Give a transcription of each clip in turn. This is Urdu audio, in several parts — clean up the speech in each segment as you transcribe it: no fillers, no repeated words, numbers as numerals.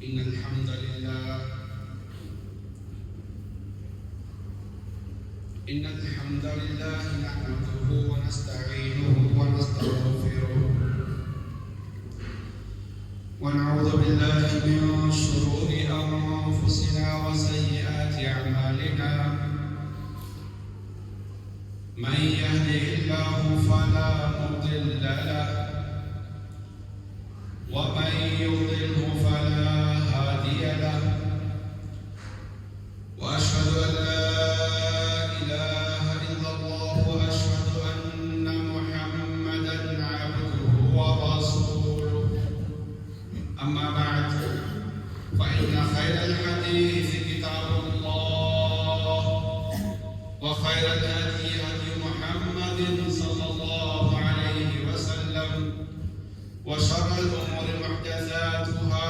إن الحمد لله نحمده ونستعينه ونستغفره ونعوذ بالله من شرور أنفسنا وسيئات أعمالنا من يهده الله فلا مضل له ومن يضلله فلا هادي له وأشهد أن لا إله إلا الله وأشهد أن محمدا عبده ورسوله أما بعد فإن خير الحديث كتاب الله وخير الهدي هدي محمد صلى الله عليه وسلم وشر الأمور محدثاتها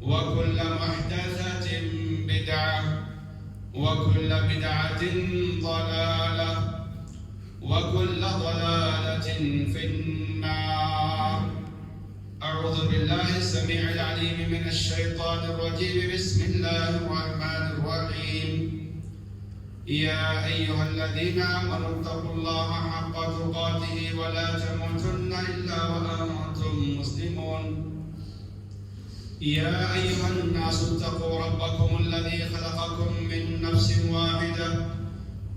وكل محدثة بدعة وكل بدعة ضلالة وكل ضلالة في النار. أعوذ بالله السميع العليم من الشيطان الرجيم. بسم الله الرحمن الرحيم. يا أيها الذين آمنوا اتقوا الله حق تقاته ولا تموتن إلا وأنتم مسلمون. يا أيها الناس اتقوا ربكم الذي خلقكم من نفس واحدة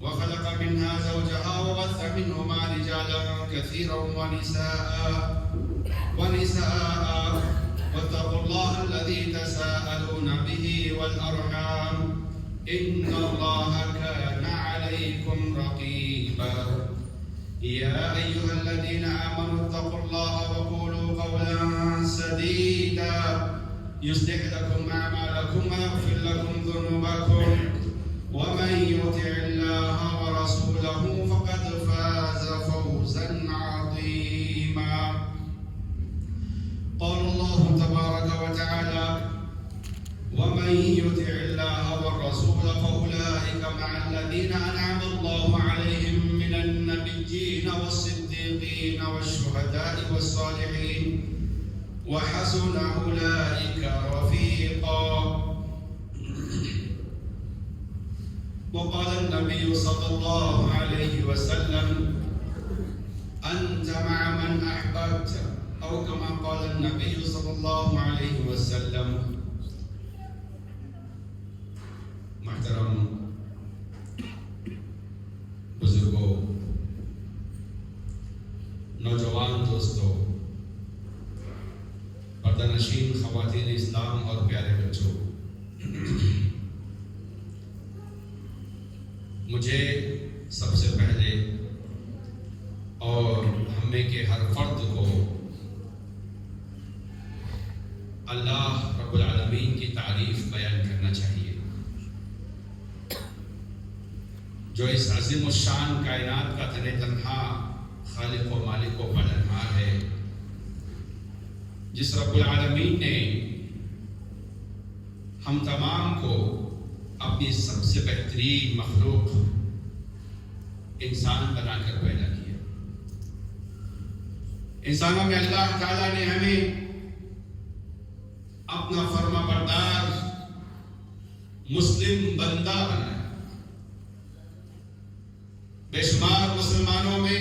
وخلق منها زوجها وبث منهما رجالا كثيرا ونساء واتقوا الله الذي تساءلون به والأرحام إن الله كان عليكم رقيبا. يا أيها الذين آمنوا اتقوا الله وقولوا قولا سديدا يصلح لكم أعمالكم ويغفر لكم ذنوبكم ومن يطع الله ورسوله فقد فاز فوزا عظيما. قال الله تبارك وتعالى: ومن يطع الله والرسول فأولئك مع الذين أنعم الله عليهم من النبيين والصديقين والشهداء والصالحين وحسن أولئك رفيقا. وقال النبي صلى الله عليه وسلم: أنت مع من أحببت، أو كما قال النبي صلى الله عليه وسلم. محترم بزرگوں، نوجوان دوستوں، پردہ نشین خواتین اسلام اور پیارے بچوں، مجھے سب سے پہلے اور ہم میں کے ہر فرد کو اللہ رب العالمین کی تعریف بیان کرنا چاہیے، جو اس عظیم الشان کائنات کا تن تنہا خالق و مالک و پالنہار ہے، جس رب العالمین نے ہم تمام کو اپنی سب سے بہترین مخلوق انسان بنا کر پیدا کیا۔ انسانوں میں اللہ تعالیٰ نے ہمیں اپنا فرما بردار مسلم بندہ بنایا۔ بے شمار مسلمانوں میں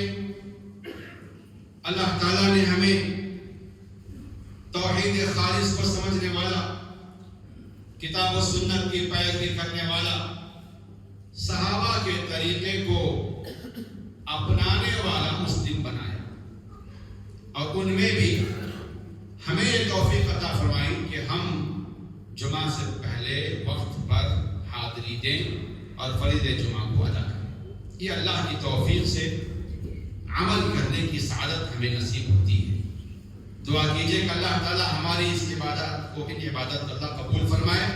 اللہ تعالیٰ نے ہمیں توحید خالص کو سمجھنے والا، کتاب و سنت کی پیروی کرنے والا، صحابہ کے طریقے کو اپنانے والا مسلم بنایا، اور ان میں بھی ہمیں یہ توفیق عطا فرمائی کہ ہم جمعہ سے پہلے وقت پر حاضری دیں اور فرض جمعہ کو ادا کریں۔ یہ اللہ کی توفیق سے عمل کرنے کی سعادت ہمیں نصیب ہوتی ہے۔ دعا کیجئے کہ اللہ تعالیٰ ہماری اس عبادت کو، ان عبادت کو اللہ قبول فرمائے،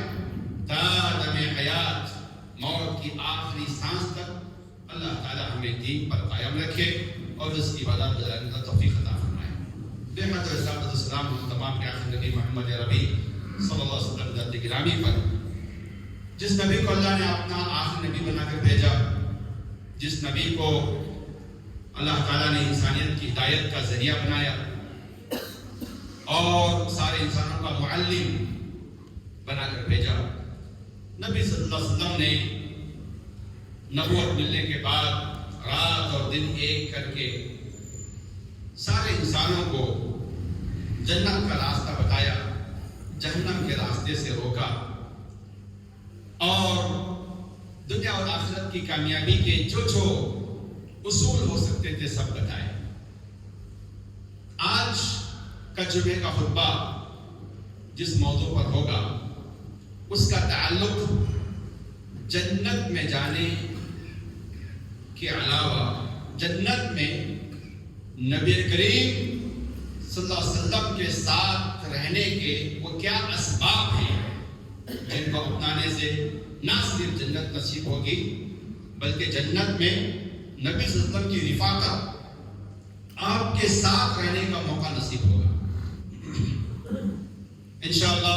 تا دم حیات، موت کی آخری سانس تک اللہ تعالیٰ ہمیں دین پر قائم رکھے اور اس کی عبادت گزارنے کا توفیق عطا فرمائے۔ رحمت و السلام تمام کے آخر نبی محمد ربی صلی اللہ علیہ وسلم ذات گرامی پر، جس نبی کو اللہ نے اپنا آخری نبی بنا کر بھیجا، جس نبی کو اللہ تعالیٰ نے انسانیت کی ہدایت کا ذریعہ بنایا اور سارے انسانوں کا معلم بنا کر بھیجا. نبی صلی اللہ علیہ وسلم نے نبوت ملنے کے بعد رات اور دن ایک کر کے سارے انسانوں کو جنت کا راستہ بتایا، جہنم کے راستے سے روکا، اور دنیا اور آخرت کی کامیابی کے جو اصول ہو سکتے تھے سب بتائے. آج کا جمعے کا خطبہ جس موضوع پر ہوگا اس کا تعلق جنت میں جانے کے علاوہ جنت میں نبی کریم صلی اللہ علیہ وسلم کے ساتھ رہنے کے وہ کیا اسباب ہیں جن کو اپنانے سے نہ صرف جنت نصیب ہوگی بلکہ جنت میں نبی صلی اللہ علیہ وسلم کی رفاقت، آپ کے ساتھ رہنے کا موقع نصیب ہوگا. انشاءاللہ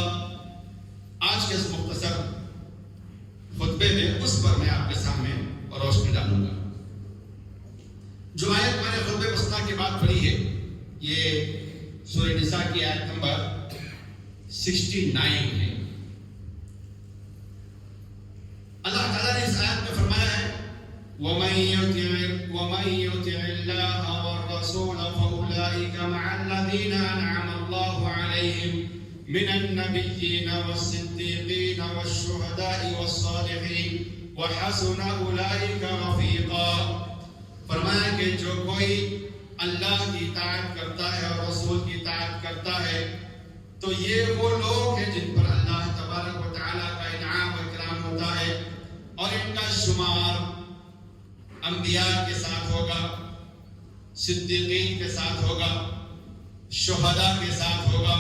آج کے اس مختصر خطبے میں اس پر میں آپ کے سامنے روشنی ڈالوں گا. جو آیت میں نے خطبہ وسطیٰ کے بعد پڑھی ہے یہ سورہ نساء کی آیت نمبر 69 ہے. اللہ تعالیٰ نے اس آیت میں فرمایا ہے وَمَن يُطِعِ اللَّهَ وَالرَّسُولَ فَأُولَٰئِكَ مَعَ الَّذِينَ أَنْعَمَ اللَّهُ عَلَيْهِمْ مِنَ النَّبِيِّينَ وَالصِّدِّيقِينَ وَالشُّهَدَاءِ وَالصَّالِحِينَ وَحَسُنَ أُولَٰئِكَ رَفِيقًا. فرمایا کہ جو کوئی اللہ کی اطاعت کرتا ہے اور رسول کی اطاعت کرتا ہے تو یہ وہ لوگ ہیں جن پر اللہ تبارک و تعالیٰ کا انعام و اکرام ہوتا ہے، اور ان کا شمار انبیاء کے ساتھ ہوگا، صدیقین کے ساتھ ہوگا، شہداء کے ساتھ ہوگا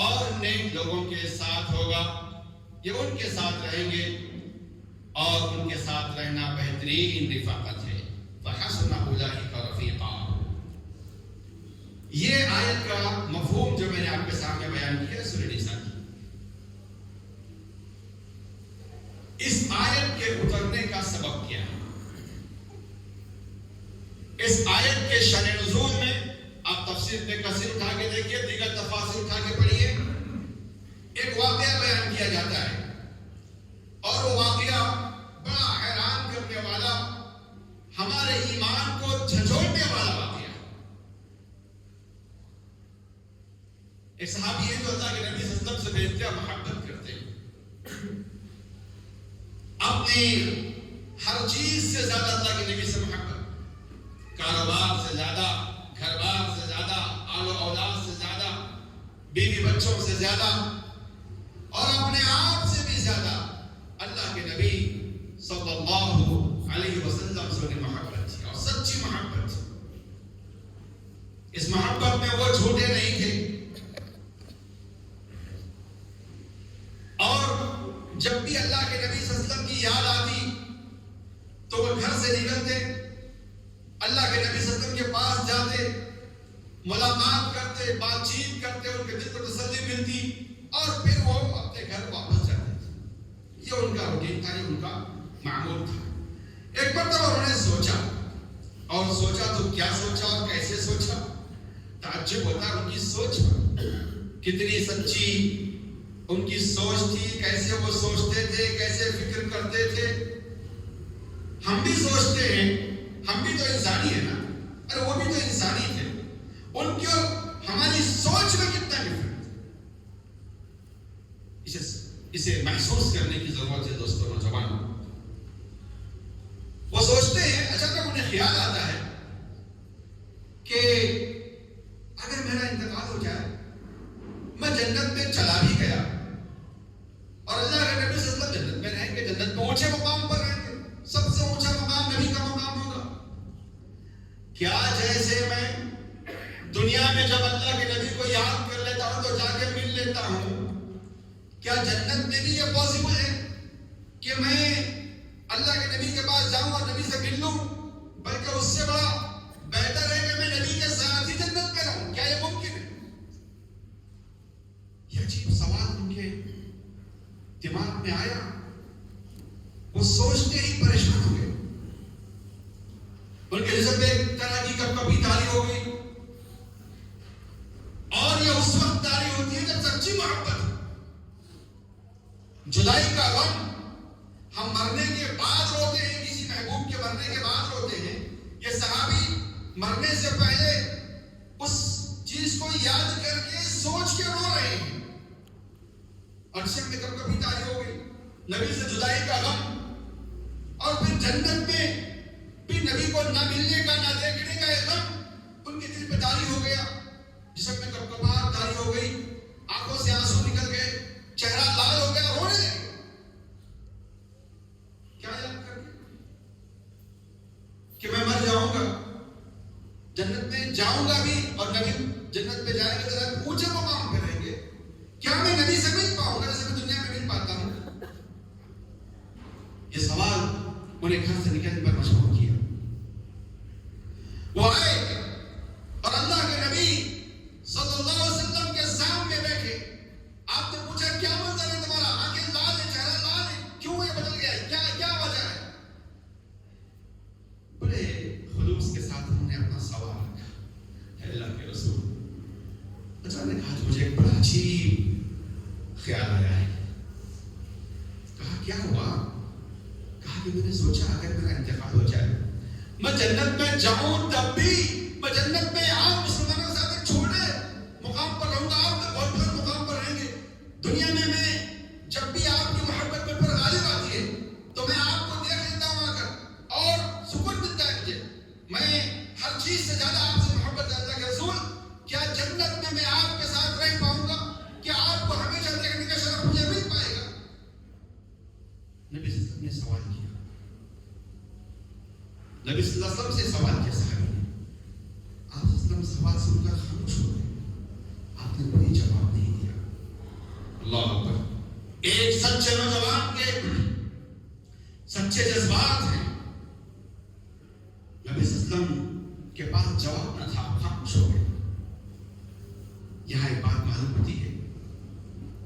اور نیک لوگوں کے ساتھ ہوگا. یہ ان کے ساتھ رہیں گے اور ان کے ساتھ رہنا بہترین رفاقت ہے. فَحَسُنَ أُولَٰئِكَ رَفِيقًا. یہ آیت کا مفہوم جو میں نے آپ کے سامنے بیان کیا سورہ نساء کی. اس آیت کے اترنے کا سبب کیا ہے؟ اس آیت کے شأن نزول میں آپ تفسیر ابن کثیر اٹھا کے دیکھیے، دیگر تفاسیر اٹھا کے پڑھیے، ایک واقعہ بیان کیا جاتا ہے اور وہ واقعہ بڑا حیران کرنے والا، ہمارے ایمان کو جھنجھوڑنے والا واقعہ ہے. ایک صحابی ہے جو اللہ کے نبی صلی اللہ علیہ وسلم سے بے انتہا محبت کرتے ہیں، اپنی ہر چیز سے زیادہ اللہ کے نبی سے محبت، کاروبار سے زیادہ، گھر بار سے زیادہ، آل و اولاد سے زیادہ، بیوی بچوں سے زیادہ، اور اپنے آپ سے بھی زیادہ اللہ کے نبی صلی اللہ علیہ وسلم سے انہیں محبت تھی، اور سچی محبت تھی. اس محبت میں وہ جھوٹے نہیں تھے. اور جب بھی اللہ کے نبی صلی اللہ علیہ وسلم کی یاد آتی تو وہ گھر سے نکلتے، اللہ کے نبی صلی اللہ علیہ وسلم کے پاس جاتے، ملاقات کرتے، بات چیت کرتے، ان کے دل کو تسلی ملتی، اور پھر وہ اپنے گھر واپس جاتے تھے. یہ ان کا روٹین تھا، یہ ان کا معمول تھا. ایک مرتبہ انہوں نے سوچا تو کیا سوچا اور کیسے سوچا؟ تعجب ہوتا ہے ان کی سوچ پر، کتنی سچی ان کی سوچ تھی، کیسے وہ سوچتے تھے، کیسے فکر کرتے تھے. ہم بھی سوچتے ہیں، ہم بھی تو انسانی ہیں نا، ارے وہ بھی تو انسانی تھے. ان کی اور ہماری سوچ میں کتنا ڈفرنٹ، اسے محسوس کرنے کی ضرورت ہے دوستوں نوجوانوں. وہ سوچتے ہیں، اچانک انہیں خیال آتا ہے کہ اگر میرا انتقال ہو جائے، میں جنت میں چلا بھی گیا اور اللہ کے نبی صلی اللہ علیہ وسلم جنت میں رہیں گے، جنت میں اونچے مقام پر رہیں گے، سب سے اونچا مقام نبی کا مقام ہوگا. کیا جیسے میں دنیا میں جب اللہ کے نبی کو یاد کر لیتا ہوں تو جا کے مل لیتا ہوں، کیا جنت میں بھی یہ پاسبل ہے کہ میں اللہ کے نبی کے پاس جاؤں اور نبی سے مل لوں؟ بلکہ اس سے بڑا بہتر ہے کہ میں نبی کے ساتھ ہی جنت میں رہوں. کیا یہ ممکن ہے؟ یہ عجیب سوال ان کے دماغ میں آیا. وہ سوچتے ہی پریشان ہو گئے. ان کے جسم میں ایک طرح کی کپکپی تاری ہو گئی، اور یہ اس وقت تاری ہوتی ہے جب سچی محبت. جدائی کا غم ہم مرنے کے بعد روتے ہیں، کسی محبوب کے مرنے کے بعد روتے ہیں. یہ صحابی مرنے سے پہلے اس چیز کو یاد کر کے سوچ کے رو رہے ہیں. اور شب میں کب کبھی تاری ہو گئی نبی سے جدائی کا غم، اور پھر جنت میں بھی نبی کو نہ ملنے کا نہ دیکھنے کا ایک غم ان کے دل پہ تاری ہو گیا. جسم میں کپکپاہٹ تاری ہو گئی، آنکھوں سے آنسو نکل گئے، چہرہ لال ہو گیا، رونے لگے. کیا یاد کر کے کہ میں مر جاؤں گا، جنت میں جاؤں گا بھی، اور نبی جنت پہ جائیں گے تو اونچے مقام پہ رہیں گے. کیا میں نبی سے مل پاؤں گا جیسے میں دنیا میں مل پاتا ہوں؟ یہ سوال انہیں گھر سے نکلنے پر مجبور کیا. وہ آئے اور اللہ کے نبی صلی اللہ علیہ وسلم کے سامنے بیٹھے. آپ نے پوچھا کیا منظر ہے تمہارا؟ آنکھیں لال ہے، چہرہ لال ہے، کیوں یہ بدل گیا ہے؟ کیا وجہ ہے؟ بڑے خلوص کے ساتھ انہوں نے اپنا سوال رکھا. اے اللہ کے رسول، اچانک آج مجھے ایک بڑا عجیب خیال آیا ہے. کہا کیا ہوا؟ کہا کہ میں نے سوچا اگر میرا انتقال ہو جائے، میں جنت میں جاؤں تب بھی میں جنت میں آپ مسلمانوں کے ساتھ ایک چھوٹے مقام پر رہوں گا، آپ تو بہت بڑے مقام پر رہیں گے. دنیا میں جب بھی آپ کی محبت مجھ پر غالب آتی ہے تو میں آپ کو دیکھ لیتا ہوں آ کر، اور سکون ملتا ہے مجھے. میں ہر چیز سے زیادہ آپ سے محبت کرتا کہ رسول کیا جنت میں آپ کے ساتھ رہ پاؤں گا؟ کیا آپ کو ہمیشہ دیکھنے کا شرف مجھے مل پائے گا؟ نبی صلی اللہ علیہ وسلم نے سوال کیا. نبی صلی اللہ علیہ وسلم سے سوال کیا صحابی نے. آپ صلی اللہ علیہ وسلم سوال سن کر خاموش ہو گئے. آپ نے کوئی جواب نہیں دیا. اللہ اکبر. ایک سچے نوجوان کے سچے جذبات ہیں. نبی صلی اللہ علیہ وسلم کے پاس جواب نہ تھا، خاموش ہو گئے. یہاں ایک بات معلوم ہوتی ہے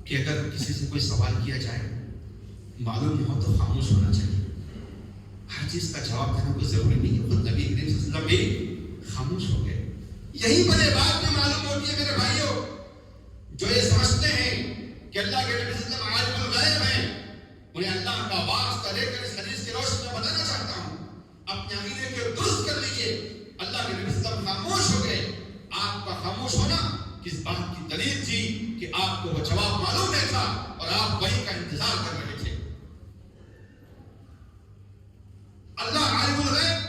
کہ اگر کسی سے کوئی سوال کیا جائے معلوم ہو تو خاموش ہونا چاہیے. ہر چیز کا جواب دینا کوئی ضروری نہیں ہے. خود نبی کریم صلی اللہ علیہ وسلم بھی خاموش ہو گئے. یہی بڑے بات میں معلوم ہوتی ہے میرے بھائیوں، جو یہ سمجھتے ہیں کہ اللہ کے نبی صلی اللہ علیہ وسلم عالم الغیب ہیں، انہیں اللہ کا واسطہ لے کر اس حدیث کی روشنی میں بتانا چاہتا ہوں، اپنے عقیدے کے درست کر لیجیے. اللہ کے نبی صلی اللہ علیہ وسلم خاموش ہو گئے. آپ کا خاموش ہونا کس بات کی دلیل تھی؟ کہ آپ کو وہ جواب معلوم نہیں تھا اور آپ وہی کا انتظار کر رہے تھے. اللہ عالم الغیب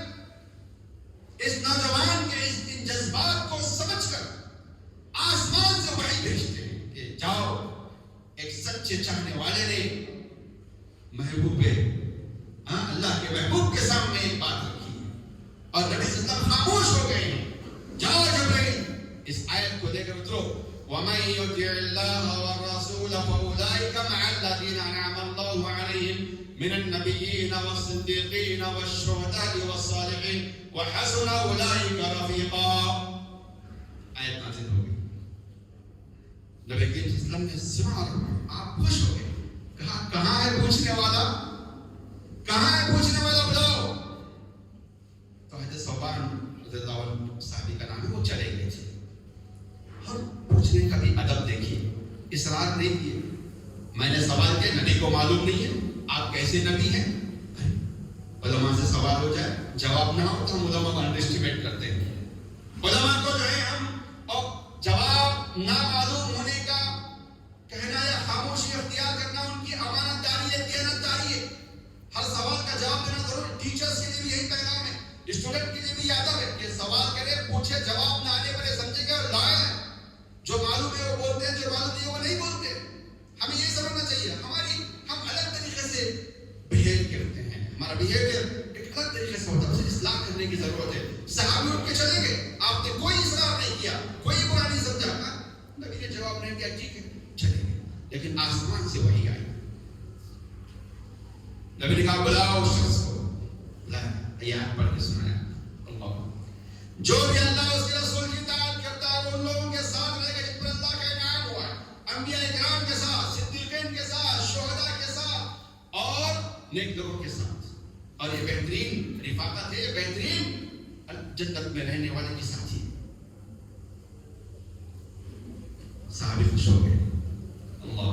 اس نوجوان کے ان جذبات کو سمجھ کر آسمان سے وحی بھیجتے ہیں کہ جاؤ، ایک سچے چاہنے والے نے محبوب اللہ کے محبوب کے سامنے ایک بات رکھی اور نبی صلی اللہ علیہ وسلم خاموش ہو گئے ہیں. جاؤ جبرائیل، اس آیت کو لے کر اترو. وَمَن يُطِعِ اللَّهَ وَالرَّسُولَ فَأُولَٰئِكَ مَعَ الَّذِينَ أَنْعَمَ اللَّهُ عَلَيْهِمْ مِنَ النَّبِيِّينَ وَالصِّدِّيقِينَ وَالشُّهَدَاءِ وَالصَّالِحِينَ وَحَسُنَ أُولَٰئِكَ رَفِيقًا. آیت نازل ہو گئی. نبی کریم صلی اللہ علیہ وسلم نے سنا اور آپ خوش ہو گئے. کہا کہاں ہے پوچھنے والا؟ کہاں ہے پوچھنے والا؟ بلاؤ. تو حضرت ثوبان رضی اللہ عنہ صحابی کا نام ہے، وہ چلے گئے تھے. اور پوچھنے کا بھی ادب دیکھیے، اصرار نہیں کیے. میں نے سوال کیا، نبی کو معلوم نہیں ہے آپ کیسے نبی ہیں؟ علماء سے سوال ہو جائے جواب نہ ہو تو ہم علماء کو انڈر اسٹیمیٹ کرتے ہیں. علماء کو جو ہے ہم اور جواب نہ معلوم ہونے کا کہنا یا خاموشی اختیار کرنا ان کی امانت داری ہے، دیانت داری ہے. ہر سوال کا جواب دینا ضروری. ٹیچرز کے لیے بھی یہی پیغام ہے، اسٹوڈنٹ کے لیے بھی یاد ہے کہ سوال کرے، پوچھے، جواب نہ آنے پر سمجھے گا لائن ہے. جو معلوم ہے وہ بولتے ہیں، جو معلوم نہیں ہے وہ نہیں بولتے. ہمیں یہ سمجھنا چاہیے ہم الگ طریقے سے بہیو کرتے ہیں. ہمارا بہیویئر ایک الگ طریقے سے ہوتا ہے، اسے اصلاح کرنے کی ضرورت ہے. صحابی اٹھ کے چلے گئے، آپ نے کوئی اصرار نہیں کیا، کوئی برا نہیں سمجھا. نبی نے جواب نہیں دیا، ٹھیک ہے چلے گئے. لیکن آسمان سے وحی آئی. نبی نے کہا بلاؤ اس شخص کو. آیات پڑھ کے سنایا. اللہ جو بھی اللہ اس کے رسول کی اطاعت کرتا ہے وہ ان لوگوں کے ساتھ رہے گا جن پر اللہ کا انعام ہوا ہے. انبیاء کرام کے ساتھ، صدیقین کے ساتھ، شہداء کے ساتھ اور نیک لوگوں کے ساتھ. اور یہ بہترین رفاقت ہے، بہترین جنت میں رہنے والے کے ساتھ ہی. صحابی خوش ہو گئے. اللہ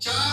4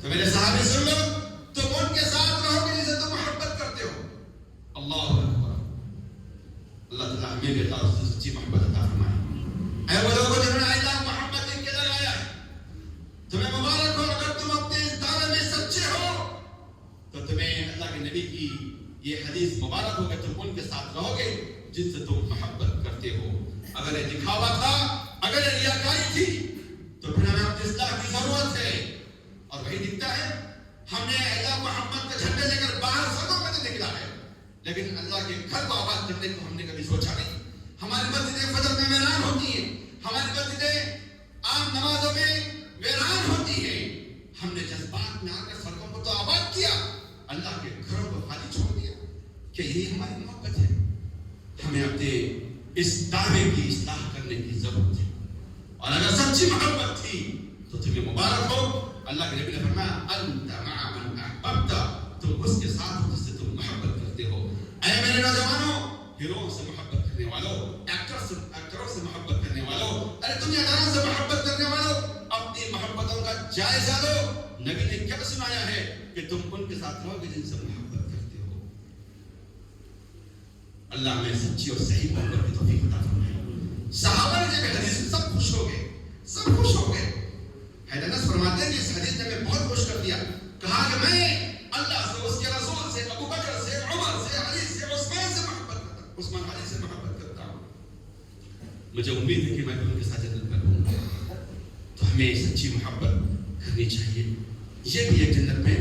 تو میرے صحابی سن لو، تم ان کے ساتھ رہو گے جسے تم محبت کرتے ہو. اللہ اکبر. اللہ تعالیٰ ہمیں بھی اللہ سے سچی محبت عطا فرمائے. اے وہ لوگوں جنہوں نے اللہ محبت ان کے لگایا ہے، تمہیں مبارک ہو. اگر تم اپنے اس دعوے میں سچے ہو تو تمہیں اللہ کے نبی کی یہ حدیث مبارک ہو کہ تم ان کے ساتھ رہو گے جن سے تم محبت کرتے ہو. اگر یہ دکھاوا تھا، اگر یہ ریاکاری تھی، تو پھر ہمیں اپنی اصلاح کی ضرورت ہے. اور وہی دکھتا ہے، ہم نے اللہ محمد کا جھنڈا لے کر باہر سڑکوں پہ نکلا ہے، لیکن اللہ کے گھر کو آباد کرنے کو ہم نے کبھی سوچا نہیں. ہماری مسجدیں فجر میں ویران ہوتی ہیں، ہماری مسجدیں عام نمازوں میں ویران ہوتی ہیں. ہم نے جذبات میں آ کر سڑکوں کو تو آباد کیا، اللہ کے گھروں کو خالی چھوڑ دیا. کہ یہی ہماری محبت ہے؟ ہمیں اپنے اس دعوے کی اصلاح کرنے کی ضرورت ہے. اور اگر سچی محبت تھی تو تمہیں مبارک ہو. اللہ کے نبی نے فرمایا انت مع من احببت، تم اس کے ساتھ ہو جس سے تم محبت کرتے ہو. اے میرے نوجوانوں، ہیرو سے محبت کرنے والوں، ایکٹروں سے محبت کرنے والوں، ارے دنیا داروں سے محبت کرنے والوں، اپنی محبتوں کا جائزہ لو. نبی نے کیا سنایا ہے کہ تم ان کے ساتھ رہو گے جن سے محبت کرتے ہو. اللہ ہمیں سچی اور صحیح محبت کی توفیق عطا فرمائے. صحابہ نے جب حدیث میں سب خوش ہو گئے، سب خوش ہو گئے. حضرت انس فرماتے ہیں کہ اس حدیث نے ہمیں بہت خوش کر دیا. کہا کہ میں اللہ سے، اس کے رسول سے، ابو بکر سے، عمر سے، علی سے، عثمان سے محبت کرتا ہوں، عثمان علی سے محبت کرتا ہوں. مجھے امید ہے کہ میں ان کے ساتھ جنت میں رہوں گا. تو ہمیں سچی محبت کرنی چاہیے. یہ بھی ایک جنت میں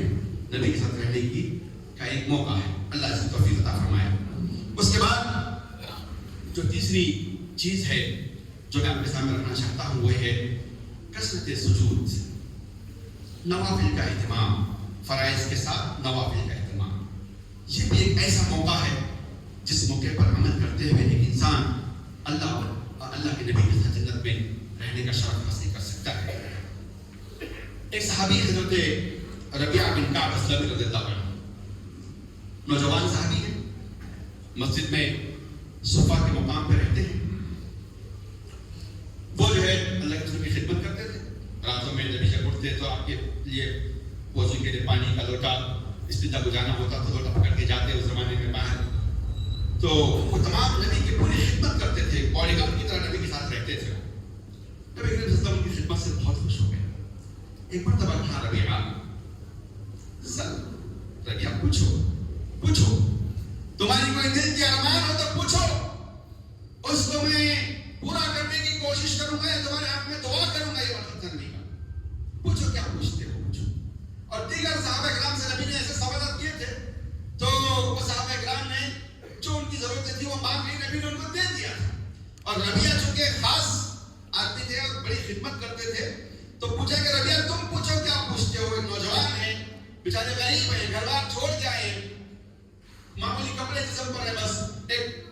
نبی کے ساتھ رہنے کی کا ایک موقع ہے. اللہ اس کی توفیق عطا فرمائے. اس کے بعد جو تیسری چیز ہے جو میں آپ کے سامنے رکھنا چاہتا ہوں وہ ہے کثرت سجود، نوافل کا اہتمام، فرائض کے ساتھ نوافل کا اہتمام. یہ بھی ایک ایسا موقع ہے جس موقع پر عمل کرتے ہوئے ایک انسان اللہ کے نبی کے ساتھ جنت میں رہنے کا شرف حاصل کر سکتا ہے. ایک صحابی حضرت ربیعہ بن کعب اسلمی رضی اللہ عنہ، نوجوان صحابی ہیں، مسجد میں صفا کے مقام پہ رہتے ہیں. وہ جو ہے اللہ کے رسول کی خدمت کرتے تھے. راتوں میں نبی جب اٹھتے تو آپ کے لیے وضو کے لیے پانی کا لوٹا استنجا کو جانا ہوتا تو لوٹا پکڑ کے جاتے اس زمانے میں باہر. تو وہ تمام نبی کی پوری خدمت کرتے تھے، باڈی گارڈ کی طرح نبی کے ساتھ رہتے تھے. نبی کریم صلی اللہ علیہ وسلم کی خدمت سے بہت خوش ہو گئے. ایک مرتبہ کہا ربیعہ، ربیعہ پوچھو تمہاری کوئی دل کی ارمان ہو تو پوچھو، اس کو میں پورا کرنے کی کوشش کروں گا یا تمہارے حق میں دعا کروں گا. یہ مطلب کرنے کا پوچھو، کیا پوچھتے ہو پوچھو. اور دیگر صحابہ کرام سے نبی نے ایسے سوالات کیے تھے تو وہ صحابہ کرام نے جو ان کی ضرورتیں تھی وہ مانگ لی، نبی نے ان کو دے دیا تھا. اور ربیعہ چونکہ خاص آدمی تھے اور بڑی خدمت کرتے تھے تو پوچھا کہ ربیعہ تم پوچھو کیا پوچھتے ہو. ایک نوجوان ہیں، بیچارے غریب ہیں، گھر بار چھوڑ کے آئے ہیں، معمولی کپڑے جسم پر ہے، بس ایک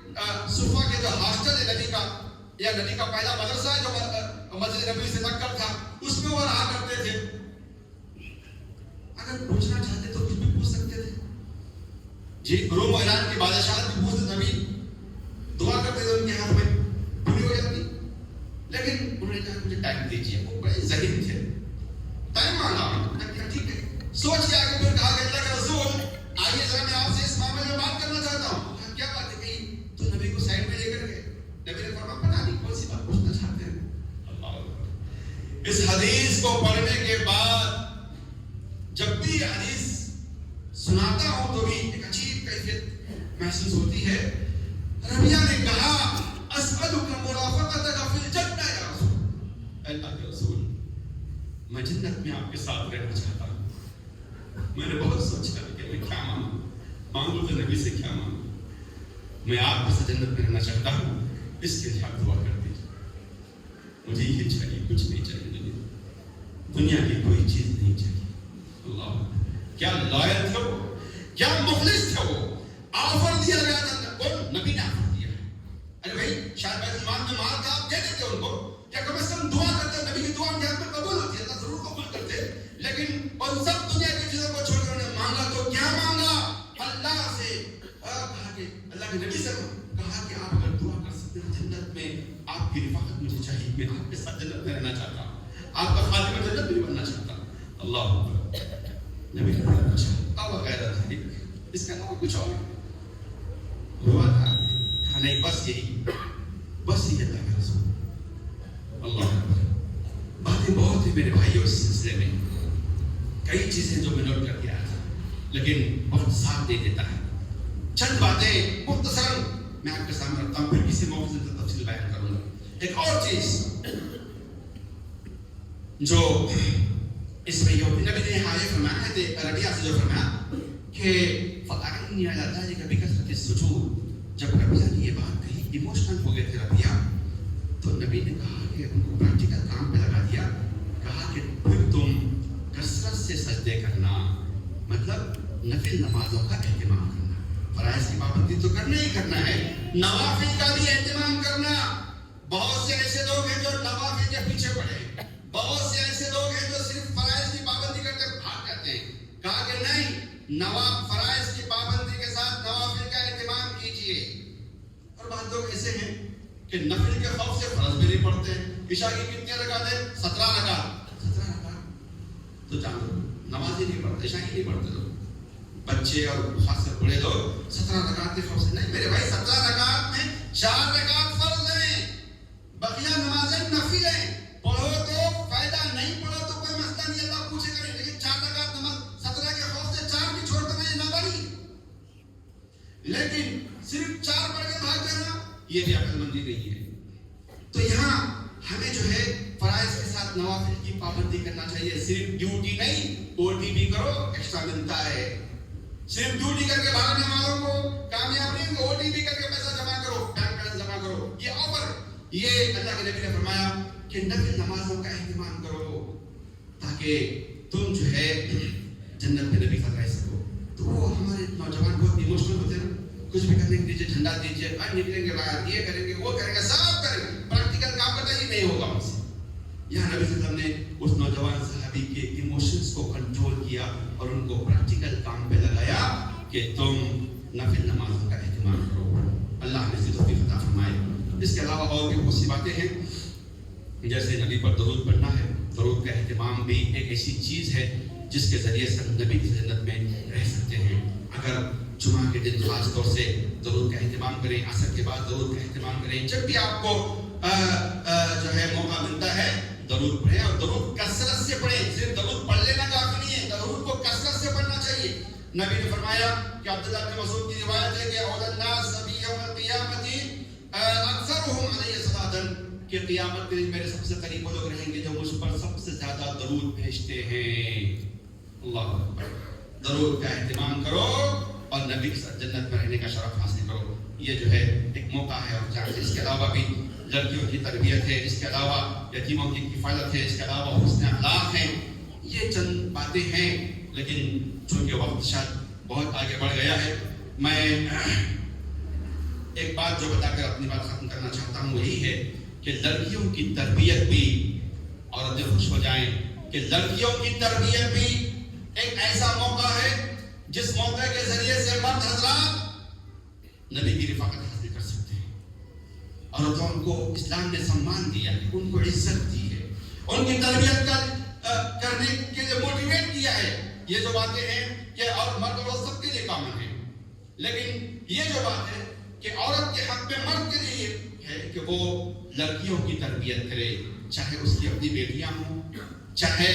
صفا کے جو ہاسٹل ہے نبی کا یا نبی کا پہلا مدرسہ ہے جو مسجد نبی سے لگ کر تھا اس میں وہ رہا کرتے تھے. اگر پوچھنا چاہتے تو کچھ بھی پوچھ سکتے تھے. جی روم و ایران کی بادشاہت بھی پوچھتے، نبی دعا کرتے تھے ان کے ہاتھ میں پوری ہو جاتی. لیکن انہوں نے کہا مجھے ٹائم دیجیے. وہ بڑے ذہین تھے، ٹائم مانگا. میں نے کہا ٹھیک ہے. سوچ کے آگے پھر کہا کہ اللہ کے رسول آئیے ذرا میں آپ سے اس معاملے میں بات کرنا چاہتا ہوں. کیا بات ہے؟ کہیں تو نبی کو سائڈ میں لے کر گئے. نبی نے فرمایا پتہ نہیں کون سی بات پوچھنا چاہتے ہیں. اللہ، اس حدیث کو پڑھنے کے بعد جب بھی حدیث سناتا ہوں تو بھی ایک عجیب کیفیت محسوس ہوتی ہے. ربیعہ نے کہا اسألک مرافقتک فی الجنہ یا رسول اللہ کے رسول، میں جنت میں آپ کے ساتھ رہنا چاہتا ہوں. میں نے بہت سوچا کہ میں کیا مانگوں تو نبی سے کیا مانگوں. میں آپ کے ساتھ جنت میں رہنا چاہتا ہوں، اس کے لیے آپ دعا کر دیجیے. مجھے یہ چاہیے، کچھ نہیں چاہیے. دنیا کی کوئی چیز نہیں چاہیے. اللہ، کیا لائل تھے وہ، کیا مخلص تھے وہ. آفر دیا گیا تھا، کون؟ نبی نے آفر دیا ہے. ارے بھائی شاید بیت المال میں مال تھا، آپ دے دیتے ان کو، کیا کم از کم دعا کرتے. نبی کی دعا ان کے ہاتھ میں قبول ہوتی ہے، اللہ ضرور قبول کرتے. لیکن ان سب دنیا کی چیزوں کو چھوڑ کر انہوں نے مانگا تو کیا مانگا؟ اللہ سے. کہا کہ اللہ کے نبی سے کہا کہ آپ اگر دعا کر سکتے ہیں جنت میں آپ کی رفاقت مجھے چاہیے، میں آپ کے ساتھ جنت میں رہنا چاہتا ہوں، آپ کا خادم جنت میں بننا چاہتا ہوں. اللہ نبی نے پوچھا اب غیر ذالک اس کا نام کچھ اور ہوا تھا؟ کہا نہیں بس یہی اللہ کا رسول۔ اللہ اکبر، باتیں بہت ہی میرے بھائیوں اس سلسلے میں، کئی چیزیں جو میں نوٹ کر کے آیا تھا لیکن بہت ساتھ دے دیتا ہے۔ چند باتیں مختصر میں آپ کے سامنے رکھتا ہوں، پھر کسی موقع سے تفصیل بیان کروں گا۔ ایک اور چیز جو اس میں یہ نبی نے حاضر فرمایا ہے ربیعہ سے جو فرمایا کہ فَأَعِنِّي عَلَىٰ ذَلِكَ بِكَثْرَةِ السُّجُودِ، جب ربیعہ نے یہ بات کہی ایموشنل ہو گئے تھے ربیعہ، تو نبی نے کہا کہ ان کو پریکٹیکل کام پہ لگا دیا، کہا کہ پھر تم کثرت سے سجدے کرنا، مطلب نفل نمازوں کا اہتمام کرنا، فرائض کی پابندی تو کرنا ہی کرنا ہے، نوافل کا بھی اہتمام کرنا۔ بہت سے ایسے لوگ ہیں جو نوافل کے پیچھے پڑے، بہت سے ایسے لوگ ہیں جو صرف فرائض کی پابندی کرتے بھاگ جاتے ہیں۔ کہا کہ نہیں، فرائض کی پابندی کے ساتھ نوافل کا اہتمام کیجیے۔ اور بعض لوگ ایسے ہیں کہ نفل کے خوف سے فرض بھی نہیں پڑھتے ہیں۔ عشاء کی کتنی رکعتیں؟ 17 رکعت، 17 رکعت تو جان دو نماز ہی نہیں پڑھتے، عشاء ہی نہیں پڑھتے لوگ، بچے اور خاص کر بڑے لوگ 17 رکعت کے خوف سے نہیں۔ میرے بھائی 17 رکعت میں 4 رکعت فرض ہیں، بقیہ نمازیں نفل ہیں، پڑھو تو فائدہ، نہیں پڑھو تو کوئی مسئلہ نہیں، اللہ پوچھے گا نہیں، لیکن 4 رکعت نماز 17 کے خوف سے 4 بھی چھوڑ دینا یہ نابالغ، لیکن صرف 4 پڑھ کے بھاگ جانا یہ بھی عقل مندی نہیں ہے۔ تو یہاں ہمیں جو ہے فرائض کے ساتھ نوافل کی پابندی کرنا چاہیے، صرف ڈیوٹی نہیں، او ٹی بھی کرو، ایکسٹرا ملتا ہے۔ صرف ڈیوٹی کر کے بھاگنے والوں کو کامیاب نہیں، او ٹی بھی کر کے پیسہ جمع کرو، بینک بیلنس جمع کرو، یہ آفر۔ یہ اللہ کے نبی نے فرمایا کہ نفل نمازوں کا اہتمام کرو تاکہ تم جو ہے جنت میں نبی کا رہ سکو۔ تو وہ ہمارے نوجوان بہت ایموشنل ہوتے ہیں، کچھ بھی کرنے کے لیے جھنڈا دیجیے، نکلیں گے باہر، یہ کریں گے وہ کریں گے، سب کریں گے، پریکٹیکل کام کرتا ہی نہیں ہوگا ان سے۔ یہاں نبی صلی اللہ علیہ وسلم نے اس نوجوان صحابی کے ایموشنز کو کنٹرول کیا اور ان کو پریکٹیکل کام پہ لگایا کہ تم نفل نمازوں کا اہتمام کرو۔ اللہ نے توفیق عطا فرمائے۔ اس کے علاوہ اور بھی بہت سی باتیں ہیں، جیسے نبی پر درود پڑھنا ہے۔ درود کا اہتمام بھی ایک ایسی چیز ہے جس کے ذریعے سے نبی کی جنت میں رہ سکتے ہیں۔ اگر جمعہ کے دن خاص طور سے درود کا اہتمام کریں، عصر کے بعد درود کا اہتمام کریں، جب بھی آپ کو جو ہے موقع ملتا ہے درود پڑھیں، اور درود کثرت سے پڑھیں۔ صرف درود پڑھ لینا کافی نہیں ہے، درود کو کثرت سے پڑھنا چاہیے۔ نبی نے فرمایا کہ عبداللہ بن مسعود کی روایت ہے کہ اول الناس بی یوم القیامۃ اکثرهم علی صلاۃ، کہ قیامت کے دن میرے سب سے قریب وہ لوگ رہیں گے جو مجھ پر سب سے زیادہ درود بھیجتے ہیں۔ اللہ اکبر، درود کا اہتمام کرو اور نبی کے ساتھ جنت میں رہنے کا شرف حاصل کرو۔ یہ جو ہے ایک موقع ہے اور چانس۔ اس کے علاوہ بھی لڑکیوں کی تربیت ہے، اس کے علاوہ یتیموں کی کفالت ہے، اس کے علاوہ حسن اخلاق ہے۔ یہ چند باتیں ہیں، لیکن چونکہ وقت شاید بہت آگے بڑھ گیا ہے، میں ایک بات جو بتا کر اپنی بات ختم کرنا چاہتا ہوں، وہی ہے کہ لڑکیوں کی تربیت بھی، عورتیں خوش ہو جائیں کہ لڑکیوں کی تربیت بھی ایک ایسا موقع ہے جس موقع کے ذریعے سے مرد حضرات نبی کی رفاقت حاصل کر سکتے ہیں۔ عورتوں کو اسلام نے سمان دیا ہے، ان کو عزت دی ہے، ان کی تربیت کرنے کے لیے موٹیویٹ کیا ہے۔ یہ جو باتیں ہیں یہ اور مرد اور سب کے لیے کامن ہے، لیکن یہ جو بات ہے کہ عورت کے حق میں مرد کے لیے ہے کہ وہ لڑکیوں کی تربیت کرے، چاہے اس کی اپنی بیٹیاں ہوں، چاہے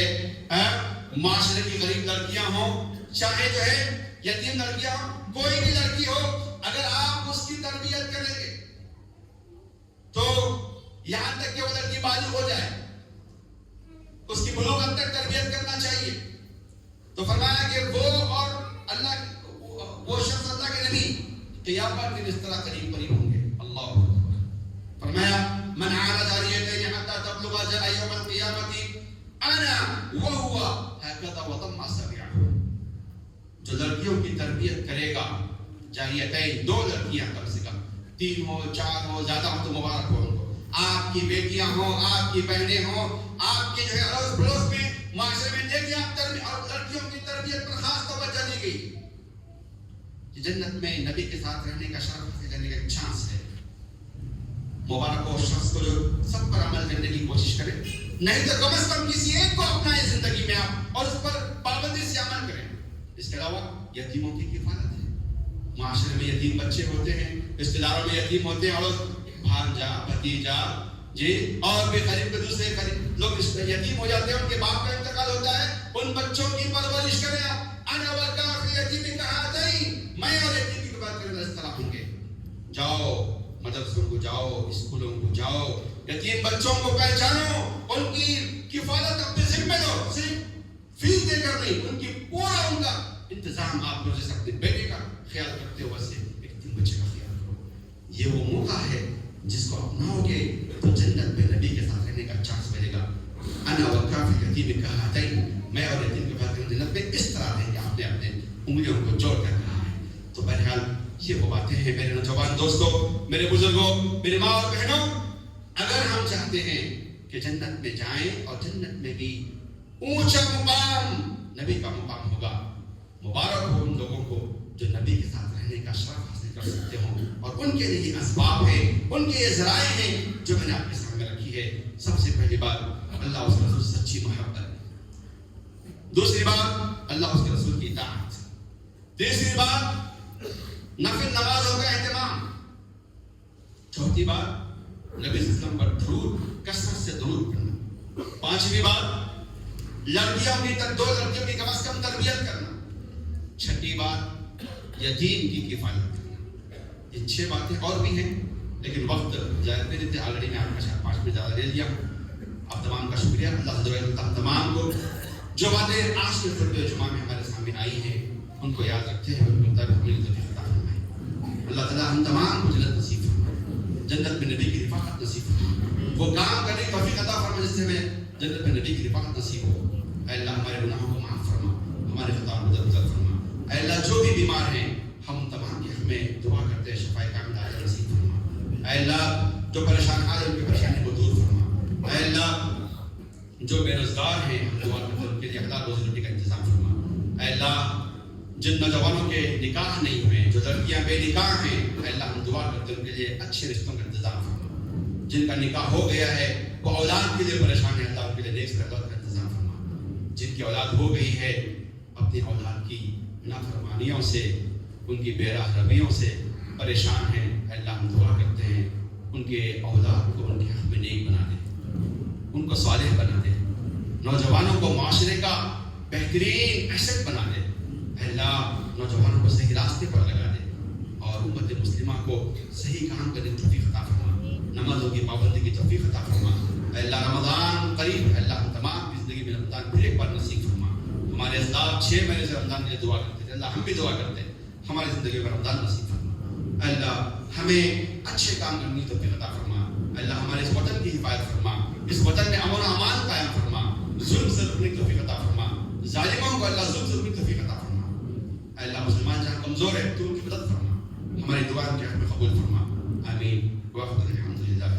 معاشرے کی غریب لڑکیاں ہوں، چاہے جو ہے یتیم لڑکیاں ہوں، کوئی بھی لڑکی ہو، اگر آپ اس کی تربیت کریں گے تو یہاں تک کہ وہ لڑکی بالغ ہو جائے، اس کی بلوغت تک تربیت کرنا چاہیے۔ تو فرمایا کہ وہ اور اللہ، وہ شخص اللہ کے نبی قیامت کے اس طرح قریب قریب ہوں گے۔ اللہ اکبر۔ فرمایا من عال جاریتین حتی تبلغ اجل یوم القیامت انا وهو هكذا وضم اصابعه، جو لڑکیوں کی تربیت کرے گا، جاریتین، 2 لڑکیاں کم سے کم، 3 ہو 4 ہو، زیادہ ہو تو مبارک ہو ان کو، آپ کی بیٹیاں ہوں، آپ کی بہنیں ہوں، آپ کے جو ہے اڑوس پڑوس میں معاشرے میں دیکھیں آپ تربیت، اور لڑکیوں کی تربیت پر خاص توجہ دی گئی کہ جنت میں نبی کے ساتھ رہنے کا شرف حاصل کرنے کا ایک چانس ہے۔ مبارک ہو شخص کو جو سب پر عمل کرنے کی کوشش کرے، نہیں تو کم از کم کسی ایک کو اپنائے زندگی میں آپ، اور اس پر پابندی سے عمل کریں. اس کے علاوہ یتیموں کی کفالت ہے. معاشرے میں یتیم بچے ہوتے ہیں, رشتے داروں میں یتیم ہوتے ہیں, اور بھانجا بھتیجا جی اور بھی قریب کے دوسرے قریب لوگ یتیم ہو جاتے ہیں, ان کے باپ کا انتقال ہوتا ہے. ان بچوں کی پرورش کریں آپ. انا وکافل یتیم کہاتین, میں اور یتیم کی بات کریں اس طرح ہوں گے. جاؤ مدرسوں کو جاؤ, اسکولوں کو جاؤ, یتیم بچوں کو پہچانو, ان کی کفالت اپنے ذمہ لو. صرف فیس دے کر نہیں, ان کی پورا ان کا انتظام آپ کو, جیسے اپنے بیٹے کا خیال کرتے ہو ویسے یتیم بچے کا خیال کرو. یہ وہ موقع ہے جس کو اپناؤ گے تو جنت میں نبی کے ساتھ رہنے کا چانس ملے گا. انا وکافل یتیم کہاتین, میں اور یتیم کے ساتھ جنت میں اس طرح رہیں گے. آپ نے اپنے انگلیوں کو جوڑ کر کہا ہے. تو بہرحال یہ وہ باتیں ہیں میرے نوجوان دوستوں, میرے بزرگوں, میرے ماں اور بہنوں. اگر ہم چاہتے ہیں کہ جنت میں جائیں اور جنت میں بھی اونچا مقام نبی کا مقام ہوگا, مبارک ہو ان لوگوں کو جو نبی کے ساتھ رہنے کا شرف حاصل کر سکتے ہوں. اور ان کے لیے اسباب ہیں, ان کے یہ ذرائع ہیں جو میں نے آپ کے سامنے رکھی ہے. سب سے پہلی بات اللہ اس کے رسول سے سچی محبت. دوسری بات اللہ اس کے رسول کی اطاعت. تیسری بات نفل نمازوں کا اہتمام. چوتھی بات نبی صلی اللہ علیہ وسلم پر درود, کثرت سے درود کرنا. پانچویں بات لڑکیوں کی دو لڑکیوں کی کم از کم تربیت کرنا. چھٹی بات یتیم کی کفالت کرنا. یہ 6 باتیں اور بھی ہیں لیکن وقت زیادہ نہیں دیتے. آلریڈی میں آپ کا 5 منٹ زیادہ لے لیا. آپ تمام کا شکریہ. اللہ تمام کو جو باتیں آج کے خطبہ جمعہ میں ہمارے سامنے آئی ہیں ان کو یاد رکھتے ہیں, ان کو توفیق عطا فرمائے. اللہ تعالیٰ ہم تمام کو جنت نصیب فرمائے, جنت میں نبی کی رفاقت نصیب فرمائے, وہ کام کرنے کی توفیق عطا فرمائے جس سے ہمیں جنت میں نبی کی رفاقت نصیب ہو. اے اللہ ہمارے گناہوں کو معاف فرما, ہمارے خطاؤں کو درگزر فرما. اے اللہ جو بھی بیمار ہیں ہم تمام کے حق میں دعا کرتے ہیں شفا کاملہ عاجلہ نصیب فرما. اے اللہ جو پریشان حال ان کی پریشانی کو دور فرما. اے اللہ جو بے روزگار ہیں ہم دعا کرتے ہیں ان کے لیے حلال روزی روٹی کا انتظام فرما. اے اللہ جن نوجوانوں کے نکاح نہیں ہوئے, جو لڑکیاں بے نکاح ہیں, اے اللہ ہم دعا کرتے ہیں ان کے لیے اچھے رشتوں کا انتظام فرما. جن کا نکاح ہو گیا ہے وہ اولاد کے لیے پریشان ہے, اللہ ان کے لیے نیک اولاد کا انتظام فرما. جن کی اولاد ہو گئی ہے اپنی اولاد کی نافرمانیوں سے, ان کی بے راہ رویوں سے پریشان ہیں, اے اللہ ہم دعا کرتے ہیں ان کے اولاد کو ان کے حق میں نیک بنا دے, ان کو صالح بنا دے, نوجوانوں کو معاشرے کا بہترین ایسٹ بنا دے. اے اللہ نوجوانوں کو صحیح راستے پر لگا دے اور امت مسلمہ کو صحیح کام کرنے کی توفیق عطا فرما, نمازوں کی پابندی کی توفیق عطا فرما. اے اللہ رمضان قریب ہے, اللہ ہم تمام کی زندگی میں رمضان پھر ایک بار نصیب فرما. ہمارے اسلاف 6 مہینے سے رمضان کے لیے دعا کرتے تھے, اللہ ہم بھی دعا کرتے ہیں ہماری زندگی میں رمضان نصیب فرما. اے اللہ ہمیں اچھے کام کرنے کی توفیق عطا فرما. اے اللہ ہمارے اس وطن کی حفاظت فرما, اس وطن میں امن و امان قائم فرما, ظلم سے روکنے کی توفیق عطا فرما, ظالموں کو اللہ ظلم سے روکنے کی توفیق عطا فرما. اے اللہ مسلمان جہاں کمزور ہے تو ان کی مدد فرما, ہماری دعا کے حق میں قبول فرما. آمین. وآخر الحمد للہ.